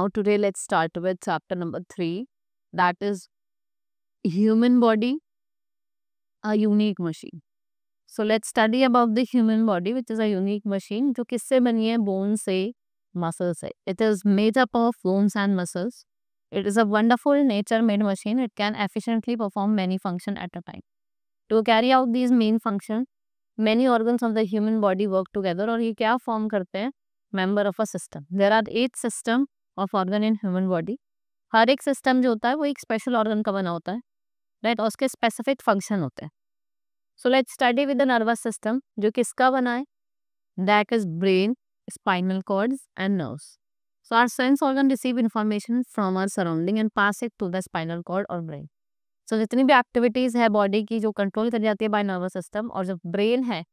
Now today let's start with chapter number 3, that is human body, a unique machine. So let's study about the human body, which is a unique machine जो किससे बनी है? Bone से, muscles से. It is made up of bones and muscles. It is a wonderful nature-made machine. It can efficiently perform many functions at a time. To carry out these main functions, many organs of the human body work together. और ये क्या form करते हैं? Member of a system. There are 8 system of organ in human body. हर एक system जो होता है वो एक स्पेशल ऑर्गन का बना होता है, राइट, और उसके स्पेसिफिक फंक्शन होते हैं. So let's study with the nervous system, जो किसका बना है? That is brain, spinal cords and nerves. So our sense organ receive information from our surrounding and pass it to the spinal cord और brain. So जितनी भी activities है body की जो कंट्रोल कर जाती है बाय नर्वस सिस्टम, और जो ब्रेन है,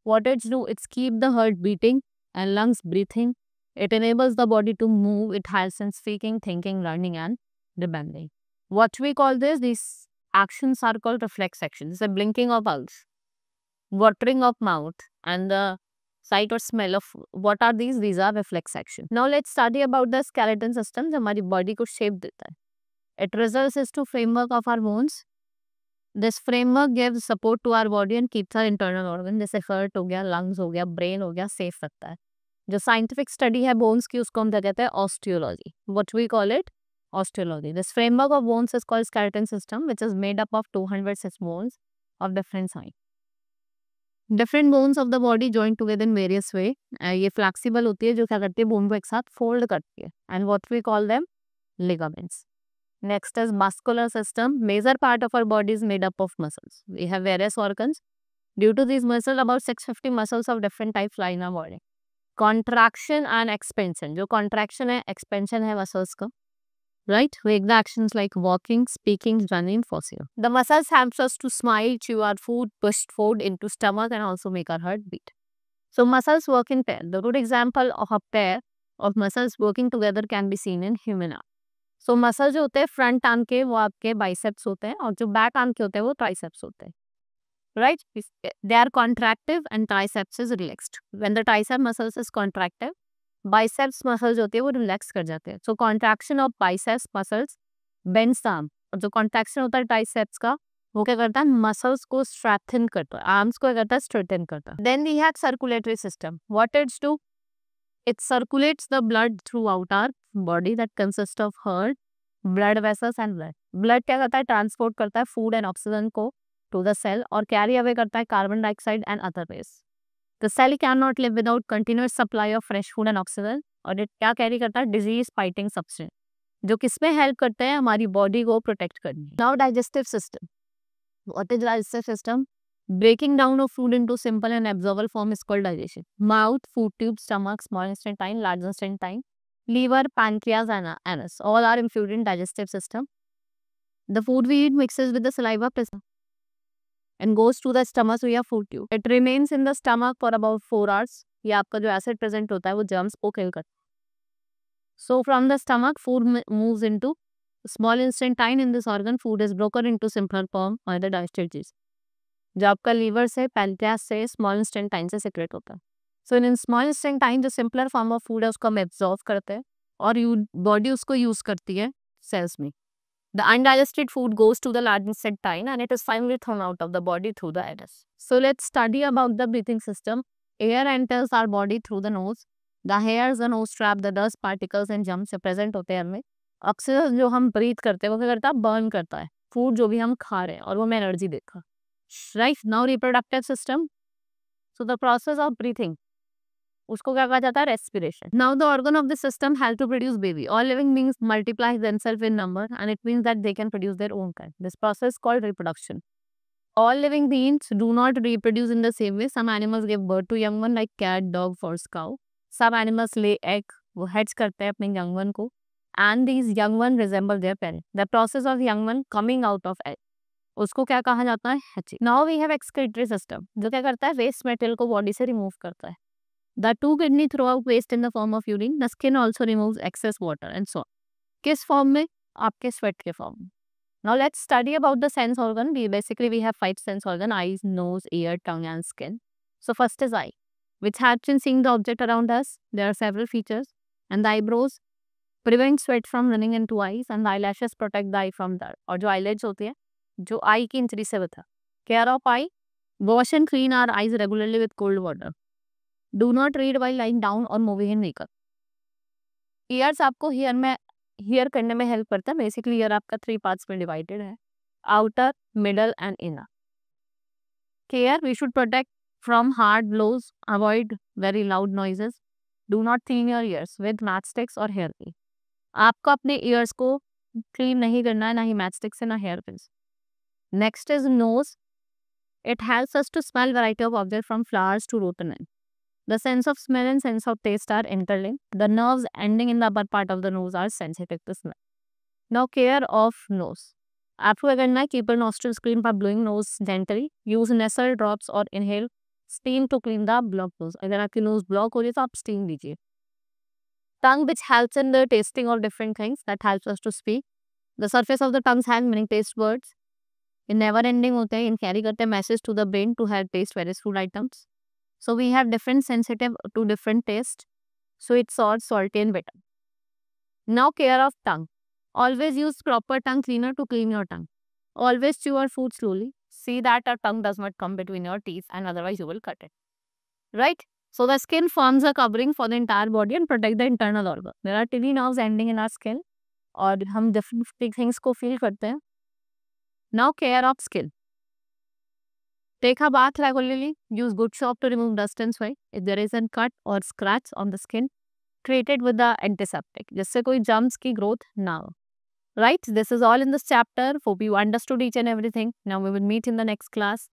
what it's do, it's keep the heart beating and lungs breathing. It enables the body to move. It helps in speaking, thinking, learning, and remembering. What we call this, these actions are called reflex actions. The blinking of eyes, watering of mouth, and the sight or smell of, what are these? These are reflex actions. Now let's study about the skeleton system जो हमारी body को shape देता है. It results to framework of our bones. This framework gives support to our body and keeps our internal organ, जैसे heart हो गया, lungs हो गया, brain हो गया, safe रखता है. जो साइंटिफिक स्टडी है बोन्स की, उसको हम क्या कहते हैं? Osteology. What we call it? Osteology. This framework of bones is called skeleton system, which is made up of 206 bones of different size. Different bones of the body join together in various way. ये flexible होती है, जो क्या करती है? Bone को एक साथ फोल्ड करती है, and what we call them? Ligaments. Next is muscular system. Major part of our body is made up of muscles. We have various organs. Due to this muscle about 650 muscles of different types lie in our body. Contraction and expansion. जो contraction है, expansion है muscles का, right? We take the actions like walking, speaking, running, posture. The muscles helps us to smile, chew our food, push food into stomach, and also make our heart beat. So muscles work in pair. The good example of a pair of muscles working together can be seen in human arm. So muscles जो होते हैं front arm के, वो आपके biceps होते हैं, और जो back arm के होते हैं वो triceps होते हैं. Right? They are contractive and triceps is relaxed. When the tricep muscles is contractive, biceps muscles होते हैं वो relax कर जाते हैं. So contraction of biceps muscles bends the arm. और जो contraction होता है triceps का, वो क्या करता है? Muscles को strengthen करता है, arms को क्या करता है? Strengthen करता है. Then we have circulatory system. What it do? It circulates the blood throughout our body that consists of heart, blood vessels and blood. Blood क्या करता है? Transport करता है food and oxygen को to the cell, और carry away करता है carbon dioxide and other waste. The cell can not live without continuous supply of fresh food and oxygen. और ये क्या कैरी करता है? डिजीज फाइटिंग सब्सटेंस, जो किसमें हेल्प करते हैं? हमारी बॉडी को प्रोटेक्ट करने. Now digestive system. What is digestive system? Breaking down of food into simple and absorbable form is called digestion. Mouth, food tube, stomach, small intestine, large intestine, liver, pancreas and anus, all are included in digestive system. The food we eat mixes with the saliva and goes to the stomach via food tube. It remains in the stomach for about 4 hours. ये आपका जो acid present होता है वो germs को kill करता है. So from the stomach, food moves into small intestine. In this organ, food is broken into simpler form by the digestive. जो आपका liver से, pancreas से, small intestine से secrete होता है. So in small intestine जो simpler form of food है उसको हम absorb करते हैं, और body उसको use करती है cells में. The undigested food goes to the large intestine and it is finally thrown out of the body through the anus. So let's study about the breathing system. Air enters our body through the nose. The hairs, the nose trap, the dust particles and germs से present होते हैं हमें. Oxygen जो हम breathe करते हैं वो क्या करता है? बर्न करता है फूड जो भी हम खा रहे हैं, और वो हमें एनर्जी देगा. Right. Now reproductive system. So the process of breathing, उसको क्या कहा जाता है? Respiration. Now the organ of the system help to produce baby. All living beings multiply themselves in number and it means that they can produce their own kind. This process called reproduction. All living beings do not reproduce in the same way. Some animals give birth to young one like cat, dog, horse, cow. Some animals lay egg. वो hatch करते हैं अपने young one को. And these young one resemble their parent. The process of young one coming out of egg, उसको क्या कहा जाता है? hatching. Now we have excretory system, जो क्या करता है? Waste material को body से remove करता है. The two kidney throw out waste in the form of urine. The skin also removes excess water and so on. किस form में? आपके sweat के form में. Now let's study about the sense organ. We have 5 sense organ: eyes, nose, ear, tongue and skin. So first is eye, which helps in seeing the object around us. There are several features. And the eyebrows, prevent sweat from running into eyes, and the eyelashes protect the eye from dirt. और जो eyelids होती है, जो eye की injury से बता. Care of eye, wash and clean our eyes regularly with cold water. Do not read while lying down or moving in makeup. Ears आपको hear करने में help करता है. Basically ear आपका 3 parts में divided है. Outer, middle and inner. Care, we should protect from hard blows, avoid very loud noises. Do not clean your ears with matchsticks or hair pin. आपको अपने ears को clean नहीं करना है, ना ही matchstick से ना hair pins. Next is nose. It helps us to smell variety of objects from flowers to rotten end. The sense of smell and sense of taste are interlinked. The nerves ending in the upper part of the nose are sensitive to smell. Now care of nose. आपको क्या करना है? Keep your nostrils clean by blowing nose gently. Use nasal drops or inhale steam to clean the blocked nose. अगर आपकी nose block हो रही है तो आप steam लीजिए. Tongue, which helps in the tasting of different things, that helps us to speak. The surface of the tongue has many taste buds. ये never ending होते हैं. इन carry करते हैं message to the brain to help taste various food items. So we have different sensitive to different taste. Sweet, sour, salty and bitter. Now care of tongue. Always use proper tongue cleaner to clean your tongue. Always chew your food slowly. See that your tongue does not come between your teeth and otherwise you will cut it. Right? So the skin forms a covering for the entire body and protect the internal organ. There are tiny nerves ending in our skin और हम different things को feel करते हैं. Now care of skin. Take a bath regularly. Use good soap to remove dust and sweat. If there is a cut or scratch on the skin, treat it with the antiseptic जिससे कोई germs की growth ना हो. Right? This is all in this chapter. Hope you understood each and everything. Now we will meet in the next class.